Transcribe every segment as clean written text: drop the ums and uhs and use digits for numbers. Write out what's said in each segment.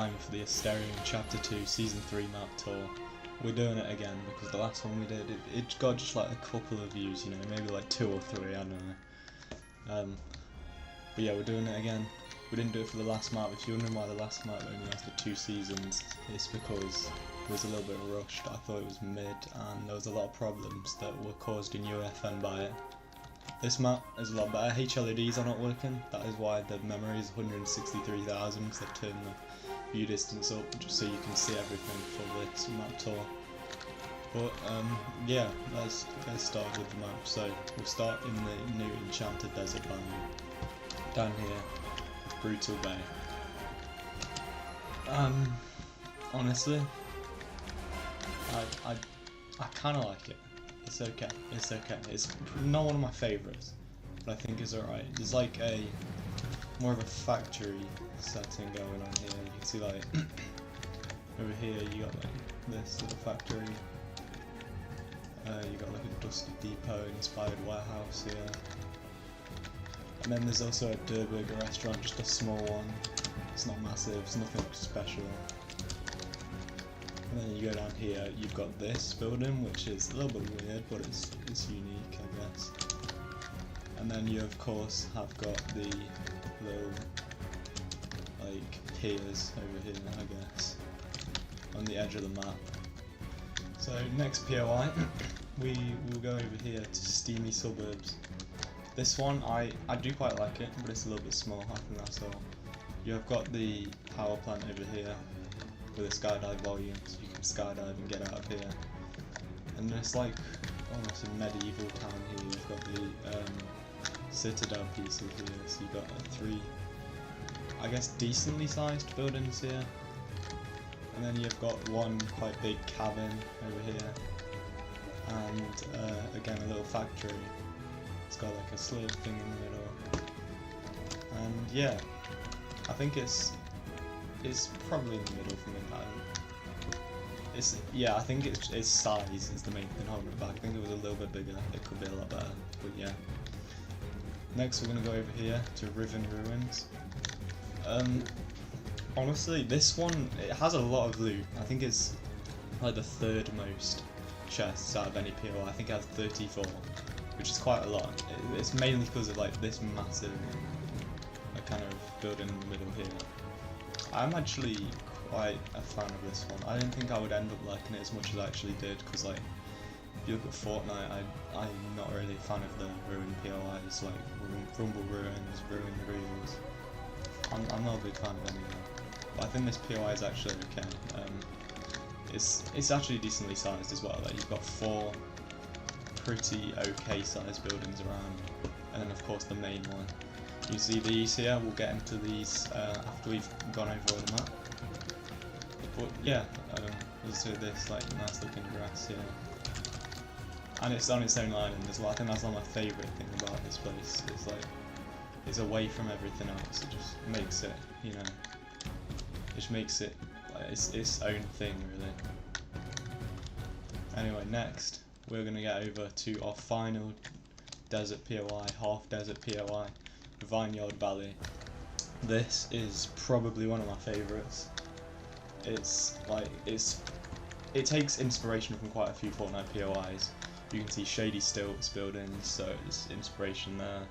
time for the Asterion Chapter 2 Season 3 map tour. We're doing it again because the last one we did, it got just like a couple of views, you know, maybe like 2 or 3, I don't know. But yeah, we're doing it again. We didn't do it for the last map. If you're wondering why the last map only lasted 2 seasons, it's because it was a little bit rushed. I thought it was mid and there was a lot of problems that were caused in UEFN by it. This map is a lot better. HLEDs are not working, that is why the memory is 163,000 because they've turned the view distance up just so you can see everything for this map tour. But yeah, let's get started with the map. So we'll start in the new enchanted desert biome down here with Brutal Bay. Honestly, I kind of like it. It's okay. It's okay. It's not one of my favourites, but I think it's alright. There's like a more of a factory setting going on here. You can see like over here you got like this little factory. You got like a dusty depot inspired warehouse here, and then there's also a Durburger restaurant, just a small one. It's not massive. It's nothing special. And then you go down here, you've got this building, which is a little bit weird, but it's unique, I guess. And then you of course have got the little like piers over here, I guess, on the edge of the map. So next POI, we will go over here to Steamy Suburbs. This one I do quite like it, but it's a little bit small. I think that's all. You have got the power plant over here with a skydive volume, so you can skydive and get out of here. And it's like almost a medieval town here. You've got the citadel pieces here, so you've got like 3, I guess, decently sized buildings here. And then you've got one quite big cabin over here, and again a little factory. It's got like a slurp thing in the middle. And yeah, I think it's probably in the middle for me. I think its size is the main thing holding it back. I think if it was a little bit bigger, it could be a lot better. But yeah. Next, we're gonna go over here to Riven Ruins. Honestly, this one, it has a lot of loot. I think it's like the 3rd most chests out of any PO. I think it has 34, which is quite a lot. It's mainly because of like this massive kind of building in the middle here. I'm actually quite a fan of this one. I didn't think I would end up liking it as much as I actually did, because like, if you look at Fortnite, I'm not really a fan of the ruined POIs, like Rumble Ruins, Ruined Reels. I'm not a big fan of any of them. But I think this POI is actually okay. It's actually decently sized as well. Like, you've got 4 pretty okay sized buildings around, and then of course the main one. You see these here, we'll get into these after we've gone over all the map. But yeah, there's this like nice looking grass here. And it's on its own island as well. I think that's one of my favourite thing about this place. It's like, it's away from everything else. It just makes it, you know, just makes it like its own thing, really. Anyway, next, we're going to get over to our final desert POI, half desert POI. Vineyard Valley. This is probably one of my favourites. It's like, it takes inspiration from quite a few Fortnite POIs. You can see shady stilts buildings, so it's inspiration there.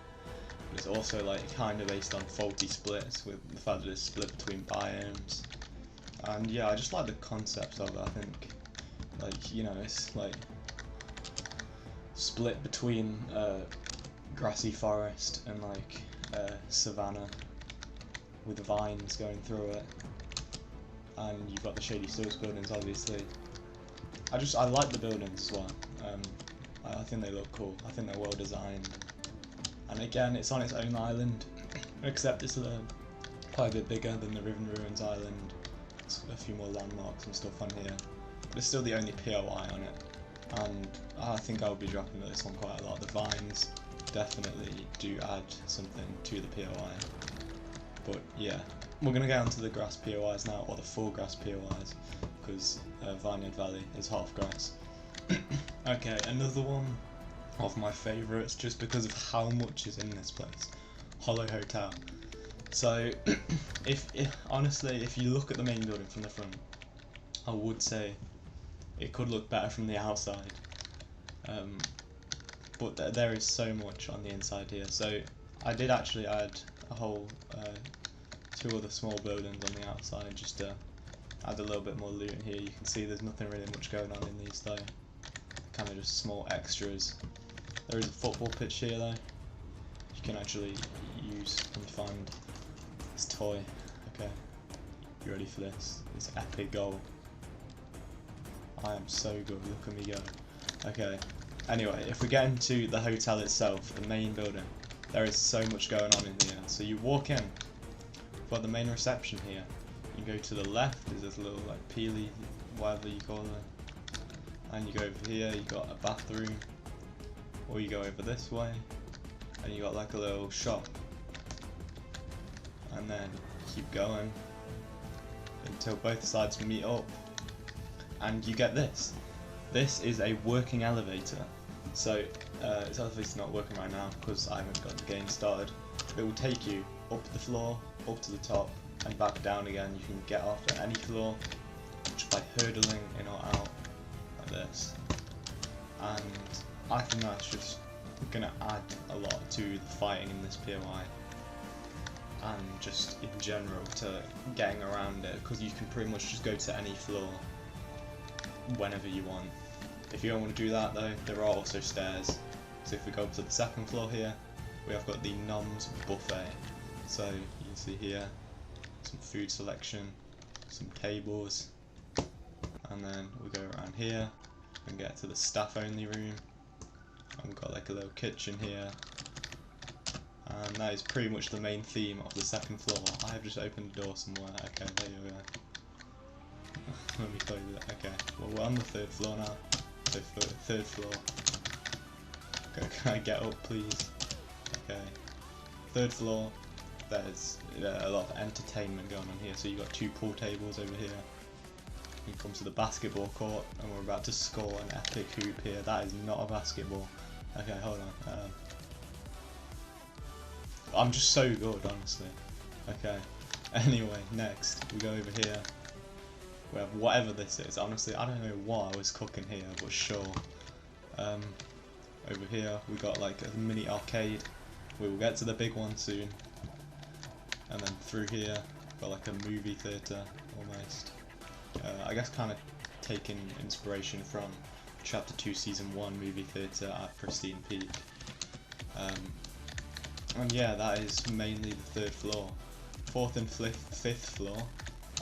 But it's also like kind of based on faulty splits, with the fact that it's split between biomes. And yeah, I just like the concept of it. I think, like, you know, it's like split between grassy forest and like savannah with vines going through it, and you've got the shady stilts buildings. Obviously, I like the buildings as well. I think they look cool. I think they're well designed, and again, it's on its own island, except it's quite a bit bigger than the Riven Ruins island. It's a few more landmarks and stuff on here, but it's still the only POI on it, and I think I'll be dropping this one quite a lot. The vines definitely do add something to the POI. But yeah, we're going to get onto the grass POIs now, or the full grass POIs, because Vineyard Valley is half grass. Okay, another one of my favourites, just because of how much is in this place. Hollow Hotel. So, if honestly, if you look at the main building from the front, I would say it could look better from the outside. But there is so much on the inside here. So I did actually add a whole 2 other small buildings on the outside just to add a little bit more loot in here. You can see there's nothing really much going on in these though. Kind of just small extras. There is a football pitch here though. You can actually use and find this toy. Okay, you ready for this? This epic goal. I am so good. Look at me go. Okay. Anyway, if we get into the hotel itself, the main building, there is so much going on in here. So you walk in, we've got the main reception here. You go to the left, there's this little like peely, whatever you call it. And you go over here, you got a bathroom. Or you go over this way, and you got like a little shop. And then keep going until both sides meet up. And you get this. This is a working elevator. So it's obviously not working right now because I haven't got the game started. It will take you up the floor, up to the top, and back down again. You can get off at any floor just by hurdling in or out like this. And I think that's just gonna add a lot to the fighting in this POI. And just in general to getting around it, because you can pretty much just go to any floor whenever you want. If you don't want to do that though, there are also stairs. So if we go up to the 2nd floor here, we have got the Noms buffet. So you can see here some food selection, some tables, and then we go around here and get to the staff only room. And we've got like a little kitchen here. And that is pretty much the main theme of the 2nd floor. I have just opened the door somewhere. Okay, there you go. Let me close it. Okay, well we're on the 3rd floor now. So 3rd floor. Okay, can I get up please? Okay. 3rd floor. There's a lot of entertainment going on here. So you've got 2 pool tables over here. You come to the basketball court and we're about to score an epic hoop here. That is not a basketball. Okay, hold on. I'm just so good, honestly. Okay. Anyway, next we go over here. We have whatever this is. Honestly, I don't know what I was cooking here, but sure. Over here we got like a mini arcade. We will get to the big one soon. And then through here, got like a movie theatre almost. I guess kind of taking inspiration from Chapter 2 Season 1 movie theatre at Pristine Peak. And yeah, that is mainly the 3rd floor. 4th and 5th floor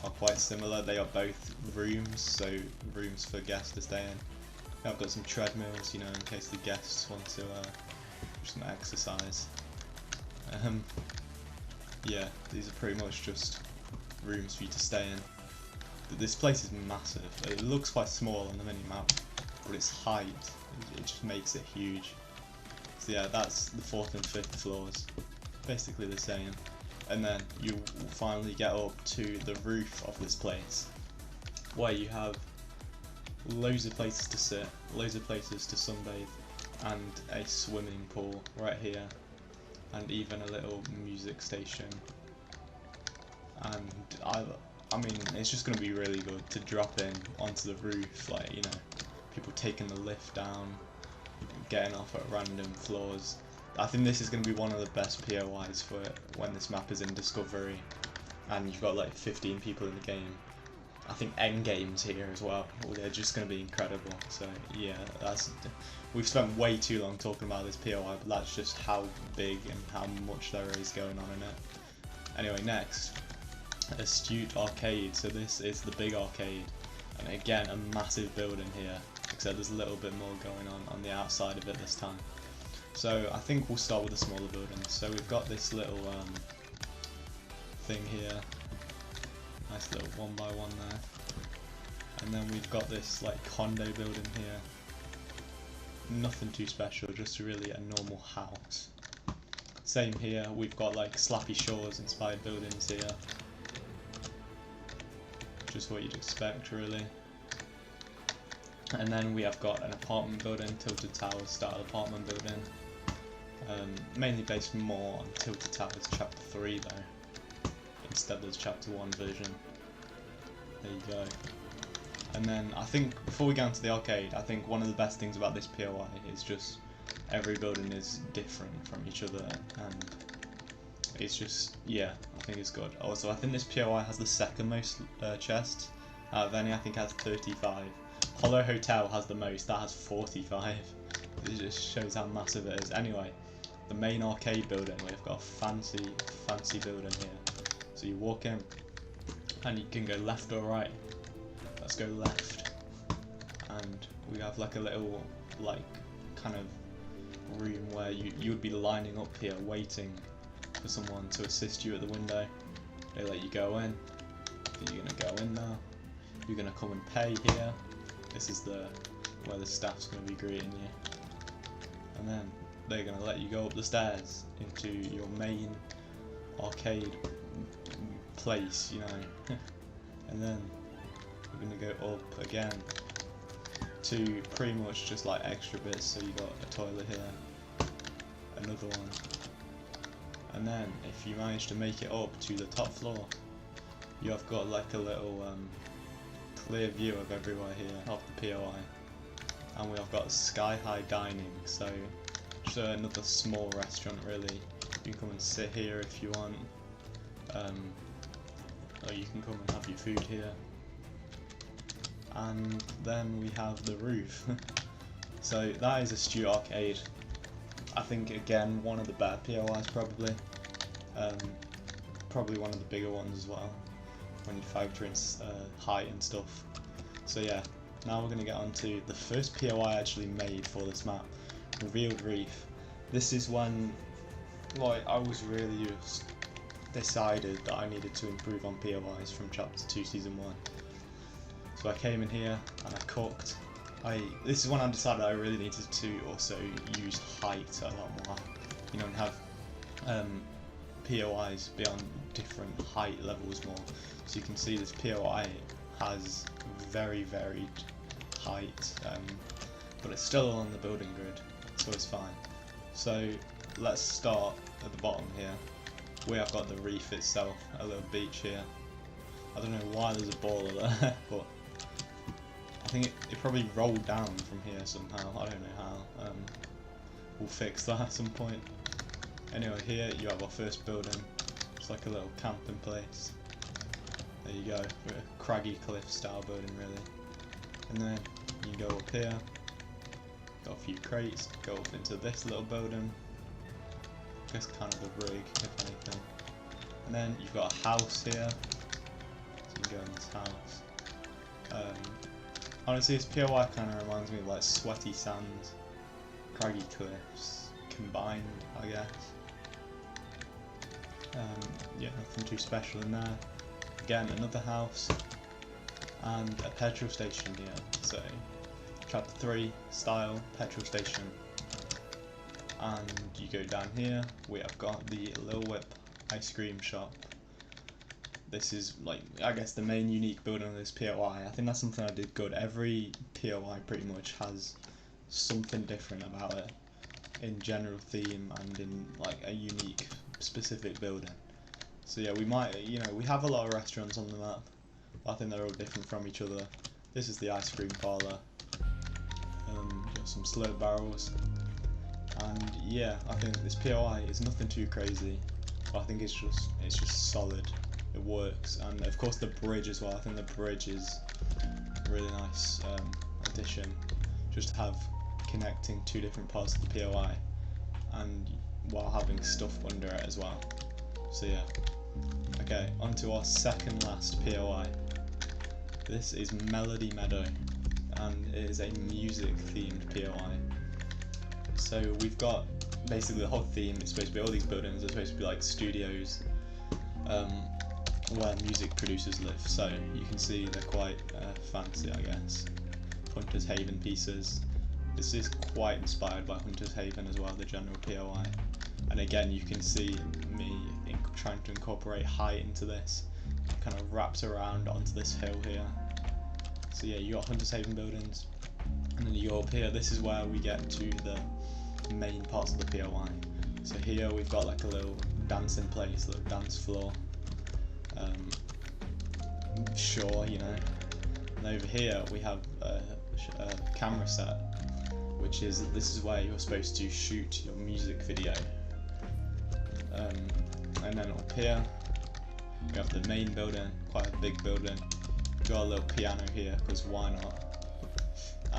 are quite similar. They are both rooms, so rooms for guests to stay in. I've got some treadmills, you know, in case the guests want to do some exercise. Yeah, these are pretty much just rooms for you to stay in. This place is massive. It looks quite small on the mini-map, but its height, it just makes it huge. So yeah, that's the 4th and 5th floors, basically the same. And then you will finally get up to the roof of this place, where you have loads of places to sit, loads of places to sunbathe, and a swimming pool right here, and even a little music station. And I mean, it's just going to be really good to drop in onto the roof, like, you know, people taking the lift down, getting off at random floors. I think this is going to be one of the best POIs for when this map is in Discovery, and you've got like 15 people in the game. I think endgame's here as well. They're just going to be incredible. So yeah, we've spent way too long talking about this POI, but that's just how big and how much there is going on in it. Anyway, next, Astute Arcade. So this is the big arcade, and again a massive building here, except there's a little bit more going on the outside of it this time. So I think we'll start with the smaller buildings. So we've got this little thing here, nice little 1x1 there, and then we've got this like condo building here. Nothing too special, just really a normal house. Same here, we've got like Slappy Shores inspired buildings here. Just what you'd expect really. And then we have got an apartment building, Tilted Towers style apartment building. Mainly based more on Tilted Towers Chapter 3 though. instead there's Chapter 1 version. There you go. And then I think before we get into the arcade, I think one of the best things about this POI is just every building is different from each other, and it's just, yeah, I think it's good. Also, I think this POI has the second most chests out of any. I think it has 35. Hollow Hotel has the most, that has 45. It just shows how massive it is. Anyway, the main arcade building, we've got a fancy building here. So you walk in and you can go left or right. Let's go left, and we have like a little kind of room where you would be lining up here waiting for someone to assist you at the window. They let you go in. You're gonna go in now. You're gonna come and pay here. This is where the staff's gonna be greeting you, and then they're gonna let you go up the stairs into your main arcade place, you know. And then we're gonna go up again to pretty much just like extra bits. So you got a toilet here, another one, and then if you manage to make it up to the top floor, you have got like a little clear view of everywhere here of the POI, and we have got sky high dining. So just another small restaurant really. You can come and sit here if you want, or you can come and have your food here. And then we have the roof. So that is a Stew Arcade. I think again one of the better POIs probably. Probably one of the bigger ones as well when you factor in height and stuff. So yeah, now we're going to get on to the first POI I actually made for this map, Revealed Reef. This is when I was really just decided that I needed to improve on POIs from Chapter 2 Season 1. So I came in here and I cooked. This is when I decided I really needed to also use height a lot more, you know, and have POIs be on different height levels more. So you can see this POI has very varied height, but it's still on the building grid, so it's fine. So let's start at the bottom here. We have got the reef itself, a little beach here. I don't know why there's a baller there, but I think it probably rolled down from here somehow. I don't know how. We'll fix that at some point. Anyway, here you have our first building. It's like a little camping place. There you go, a craggy cliff style building really. And then you go up here, got a few crates, go up into this little building. I guess kind of a rig, if anything. And then you've got a house here, so you can go in this house. Honestly, this POI kind of reminds me of like Sweaty Sands, Craggy Cliffs combined, I guess. Yeah, nothing too special in there. Again, another house and a petrol station here. So, Chapter 3 style petrol station. And you go down here, we have got the Lil Whip ice cream shop. This is like, I guess, the main unique building of this POI. I think that's something I did good. Every POI pretty much has something different about it in general theme and in like a unique specific building. So yeah, we might, you know, we have a lot of restaurants on the map, but I think they're all different from each other. This is the ice cream parlour. Got some slope barrels. And yeah, I think this POI is nothing too crazy, but I think it's just solid. It works, and of course the bridge as well. I think the bridge is a really nice addition, just to have connecting two different parts of the POI, and while having stuff under it as well. So yeah, okay, on to our second last POI. This is Melody Meadow, and it is a music themed POI. So we've got basically the whole theme. It's supposed to be all these buildings are supposed to be like studios where music producers live. So you can see they're quite fancy, I guess. Hunter's Haven pieces. This is quite inspired by Hunter's Haven as well, the general POI. And again, you can see me trying to incorporate height into this. It kind of wraps around onto this hill here. So yeah, you got Hunter's Haven buildings, and then you go up here. This is where we get to the main parts of the POI. So here we've got like a little dancing place, a little dance floor. Sure, you know. And over here we have a camera set, which is, this is where you're supposed to shoot your music video. And then up here we have the main building, quite a big building. We've got a little piano here, because why not?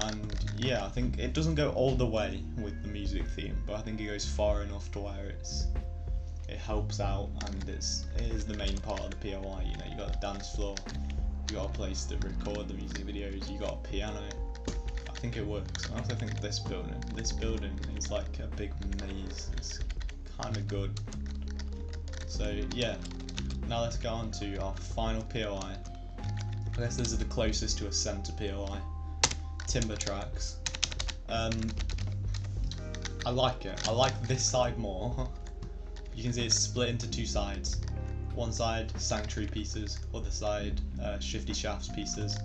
And yeah, I think it doesn't go all the way with the music theme, but I think it goes far enough to where it helps out, and it is the main part of the POI. You know, you got a dance floor, you got a place to record the music videos, you got a piano. I think it works. I also think this building is like a big maze. It's kind of good. So yeah, now let's go on to our final POI. I guess this is the closest to a center POI. Timber tracks. I like it. I like this side more. You can see it's split into two sides. One side sanctuary pieces, other side shifty shafts pieces,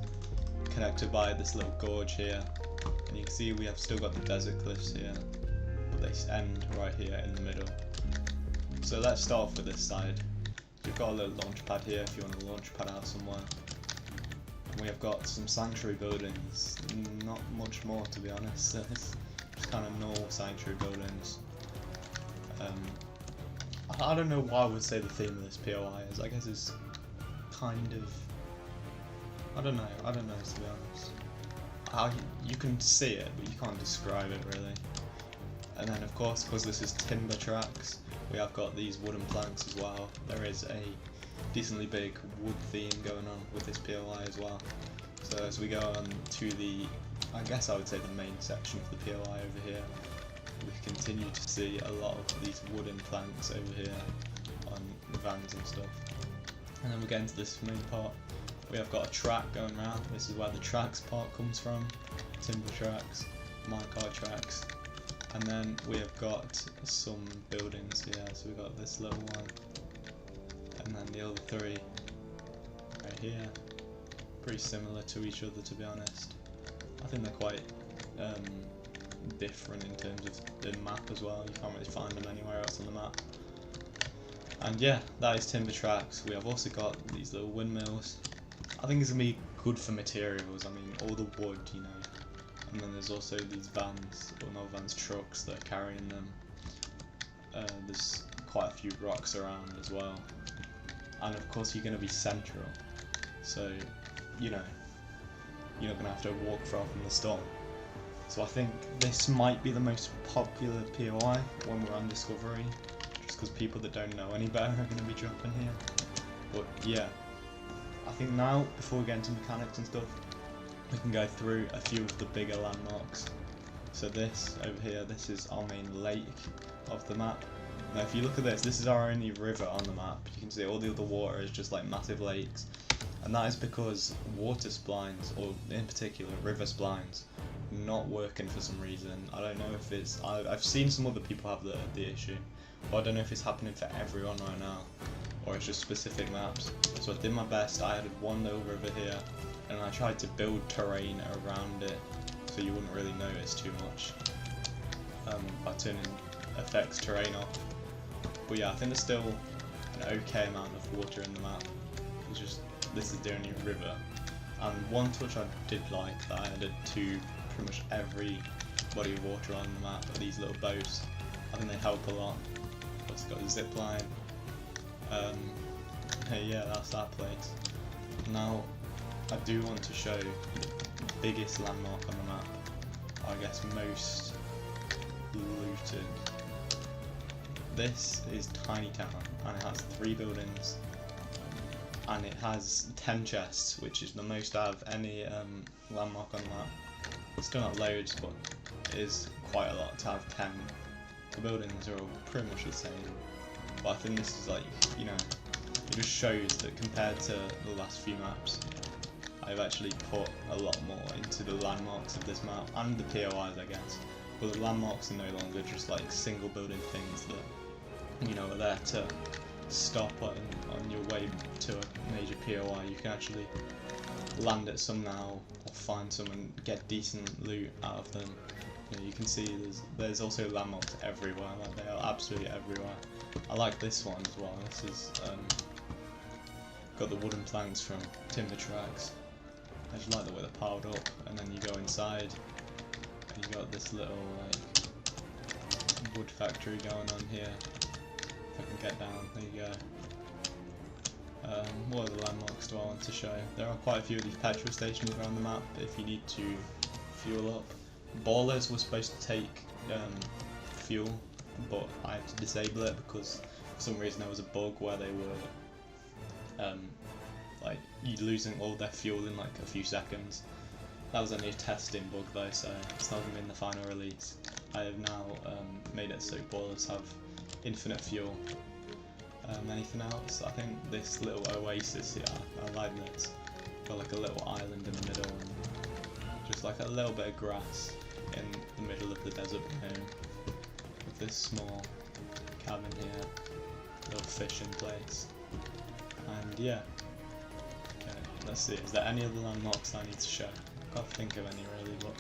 connected by this little gorge here. And you can see we have still got the desert cliffs here, but they end right here in the middle. So let's start off with this side. We've got a little launch pad here if you want to launch pad out somewhere. And we have got some sanctuary buildings, not much more to be honest. It's just kind of normal sanctuary buildings. I don't know why I would say the theme of this POI is. I guess it's kind of, I don't know to be honest. You can see it, but you can't describe it really. And then of course, because this is timber tracks, we have got these wooden planks as well. There is a decently big wood theme going on with this POI as well. So as we go on to the, I guess I would say the main section of the POI over here, we continue to see a lot of these wooden planks over here on vans and stuff. And then we get into this main part. We have got a track going around. This is where the tracks part comes from. Timber tracks, minecart tracks. And then we have got some buildings here. So we've got this little one. And then the other three right here. Pretty similar to each other, to be honest. I think they're quite different in terms of the map as well. You can't really find them anywhere else on the map. And yeah, that is timber tracks. We have also got these little windmills. I think it's gonna be good for materials. I mean, all the wood, you know. And then there's also these vans, or not vans, trucks that are carrying them. There's quite a few rocks around as well. And of course you're gonna be central. So, you know, you're not gonna have to walk far from the storm. So I think this might be the most popular POI when we're on Discovery, just because people that don't know any better are going to be jumping here. But yeah, I think now, before we get into mechanics and stuff, we can go through a few of the bigger landmarks. So this over here, this is our main lake of the map. Now if you look at this, this is our only river on the map. You can see all the other water is just like massive lakes. And that is because water splines, or in particular river splines, not working for some reason. I don't know if it's, I've seen some other people have the issue, but I don't know if it's happening for everyone right now, or it's just specific maps. So I did my best. I added one little river here, and I tried to build terrain around it so you wouldn't really notice too much by turning effects terrain off. But yeah, I think there's still an okay amount of water in the map. It's just, this is the only river. And one touch I did like that I added to pretty much every body of water on the map are these little boats. I think they help a lot. Also got a zip line. Hey, yeah, that's that place. Now, I do want to show the biggest landmark on the map. I guess most looted. This is Tiny Town, and it has 3 buildings. And it has 10 chests, which is the most out of any landmark on the map. It's still not loads, but it is quite a lot to have 10. The buildings are all pretty much the same, but I think this is like, you know, it just shows that compared to the last few maps, I've actually put a lot more into the landmarks of this map, and the POIs I guess, but the landmarks are no longer just like single building things that, you know, are there to stop on your way to a major POI. You can actually land at some now, or find some and get decent loot out of them. You know, you can see there's also landmarks everywhere, like they are absolutely everywhere. I like this one as well. This is got the wooden planks from timber tracks. I just like the way they're piled up, and then you go inside and you got this little like wood factory going on here. If I can get down, there you go. What other landmarks do I want to show? There are quite a few of these petrol stations around the map if you need to fuel up. Ballers were supposed to take fuel, but I had to disable it because for some reason there was a bug where they were like losing all their fuel in like a few seconds. That was only a testing bug though, so it's not going to be in the final release. I have now made it so ballers have infinite fuel. Anything else? I think this little oasis here, I like this. Got like a little island in the middle and just like a little bit of grass in the middle of the desert biome. With this small cabin here, little fishing place. And yeah. Okay, let's see, is there any other landmarks I need to show? I can't think of any really, but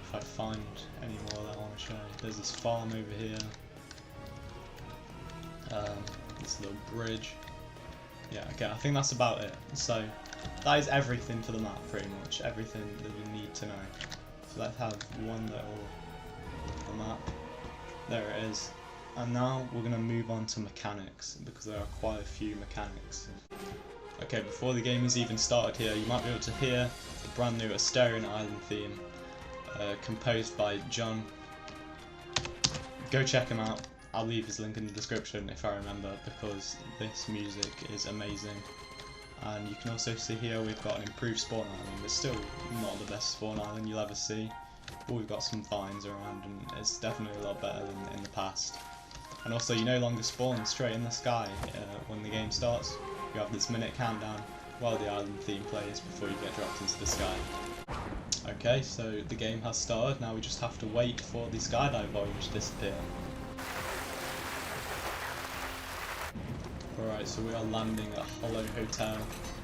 if I find any more that I want to show. There's this farm over here. This little bridge. Yeah, okay, I think that's about it. So that is everything for the map, pretty much. Everything that you need to know. So let's have one little look at the map. There it is. And now we're going to move on to mechanics, because there are quite a few mechanics. Okay, before the game is even started here, you might be able to hear the brand new Asterion Island theme, composed by John. Go check him out. I'll leave his link in the description if I remember, because this music is amazing. And you can also see here we've got an improved spawn island. It's still not the best spawn island you'll ever see, but we've got some vines around and it's definitely a lot better than in the past. And also you no longer spawn straight in the sky when the game starts. You have this minute countdown while the island theme plays before you get dropped into the sky. Okay, so the game has started, now we just have to wait for the skydive volume to disappear. Alright, so we are landing at Hollow Hotel,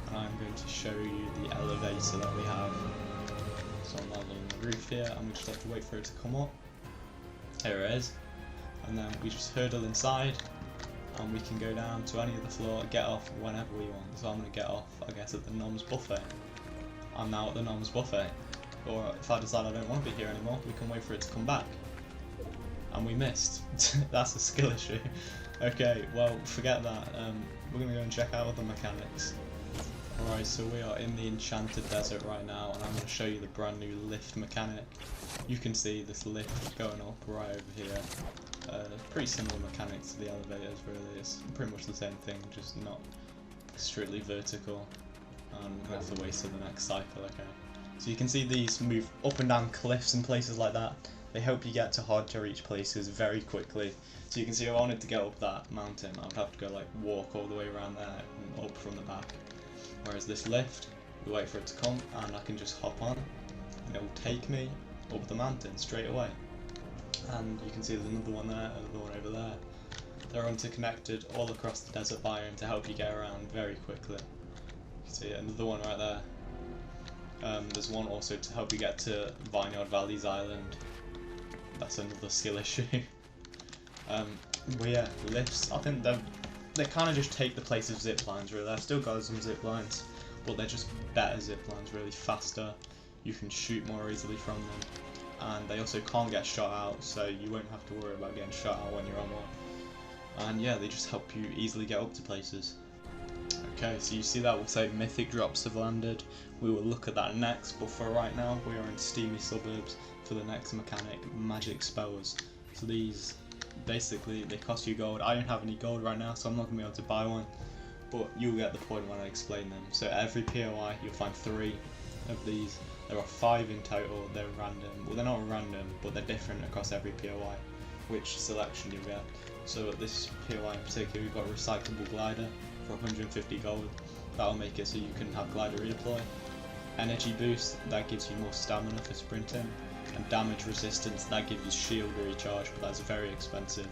and I'm going to show you the elevator that we have. So I'm landing on the roof here, and we just have to wait for it to come up. Here it is. And then we just hurdle inside, and we can go down to any other floor, get off whenever we want. So I'm going to get off, I guess, at the Noms Buffet. I'm now at the Noms Buffet. Or if I decide I don't want to be here anymore, we can wait for it to come back. And we missed. That's a skill issue. Okay, well, forget that. We're going to go and check out other mechanics. Alright, so we are in the Enchanted Desert right now, and I'm going to show you the brand new lift mechanic. You can see this lift going up right over here. Pretty similar mechanics to the elevators, really. It's pretty much the same thing, just not strictly vertical. I'm going to have to wait till the next cycle, okay. So you can see these move up and down cliffs and places like that. They help you get to hard to reach places very quickly. So you can see if I wanted to get up that mountain, I would have to go like walk all the way around there and up from the back. Whereas this lift, we wait for it to come and I can just hop on and it will take me up the mountain straight away. And you can see there's another one there, another one over there. They're interconnected all across the desert biome to help you get around very quickly. You can see another one right there. There's one also to help you get to Vineyard Valley's island. That's another skill issue. But yeah, lifts, I think they kind of just take the place of zip lines really. I've still got some zip lines, but they're just better zip lines, really faster. You can shoot more easily from them, and they also can't get shot out, so you won't have to worry about getting shot out when you're on one. And yeah, they just help you easily get up to places. Okay, so you see that will say mythic drops have landed. We will look at that next, but for right now we are in Steamy Suburbs for the next mechanic, magic spells. So these, basically, they cost you gold. I don't have any gold right now, so I'm not going to be able to buy one, but you'll get the point when I explain them. So every POI you'll find 3 of these. There are 5 in total. They're random. Well, they're not random, but they're different across every POI, which selection you'll get. So at this POI in particular, we've got a recyclable glider for 150 gold. That'll make it so you can have glider redeploy. Energy boost, that gives you more stamina for sprinting. And damage resistance, that gives you shield recharge, but that's very expensive.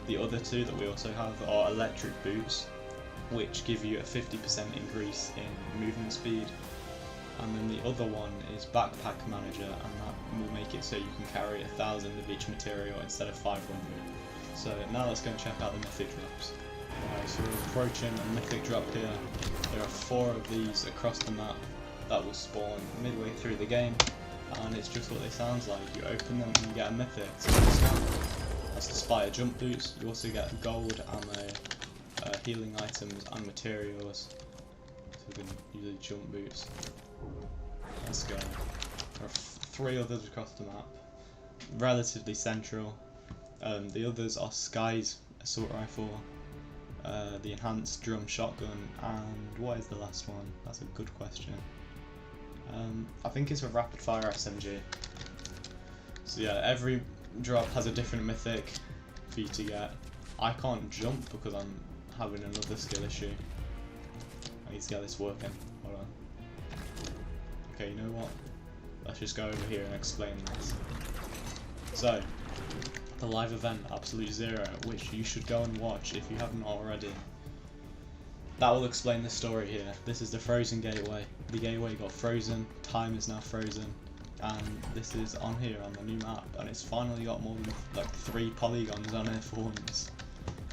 The other 2 that we also have are electric boots, which give you a 50% increase in movement speed. And then the other one is backpack manager, and that will make it so you can carry 1,000 of each material instead of 500. So now let's go and check out the mythic drops. Alright, so we're approaching a mythic drop here. There are 4 of these across the map that will spawn midway through the game, and it's just what it sounds like. You open them and you get a mythic. So that's the Spire jump boots. You also get gold, ammo, healing items and materials. So we can use the jump boots. Let's go. There are 3 others across the map, relatively central. The others are Sky's assault rifle, the enhanced drum shotgun, and what is the last one? That's a good question. I think it's a rapid fire SMG. So yeah, every drop has a different mythic for you to get. I can't jump because I'm having another skill issue. I need to get this working. Hold on. Okay, you know what? Let's just go over here and explain this. So, the live event Absolute Zero, which you should go and watch if you haven't already. That will explain the story here. This is the frozen gateway. The gateway got frozen, time is now frozen, and this is on here on the new map, and it's finally got more than like 3 polygons on it for once.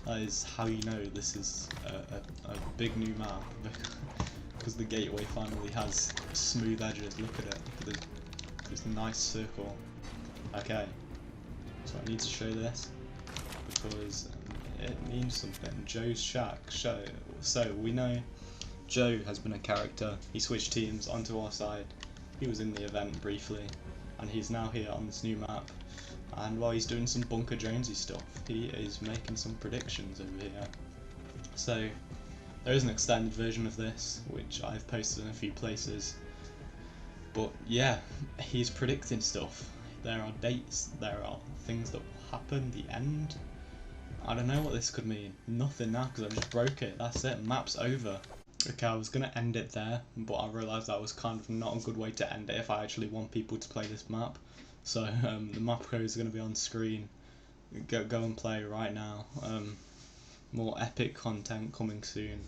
That is how you know this is a big new map, because the gateway finally has smooth edges. Look at it, look at this nice circle. Okay, so I need to show this because it means something. Joe's Shack. So we know Joe has been a character. He switched teams onto our side. He was in the event briefly, and he's now here on this new map. And while he's doing some Bunker Jonesy stuff, he is making some predictions over here. So there is an extended version of this, which I've posted in a few places. But yeah, he's predicting stuff. There are dates, there are things that will happen, the end. I don't know what this could mean. Nothing now because I just broke it. That's it. Map's over. Okay, I was going to end it there, but I realised that was kind of not a good way to end it if I actually want people to play this map. So the map code is going to be on screen. Go and play right now. More epic content coming soon.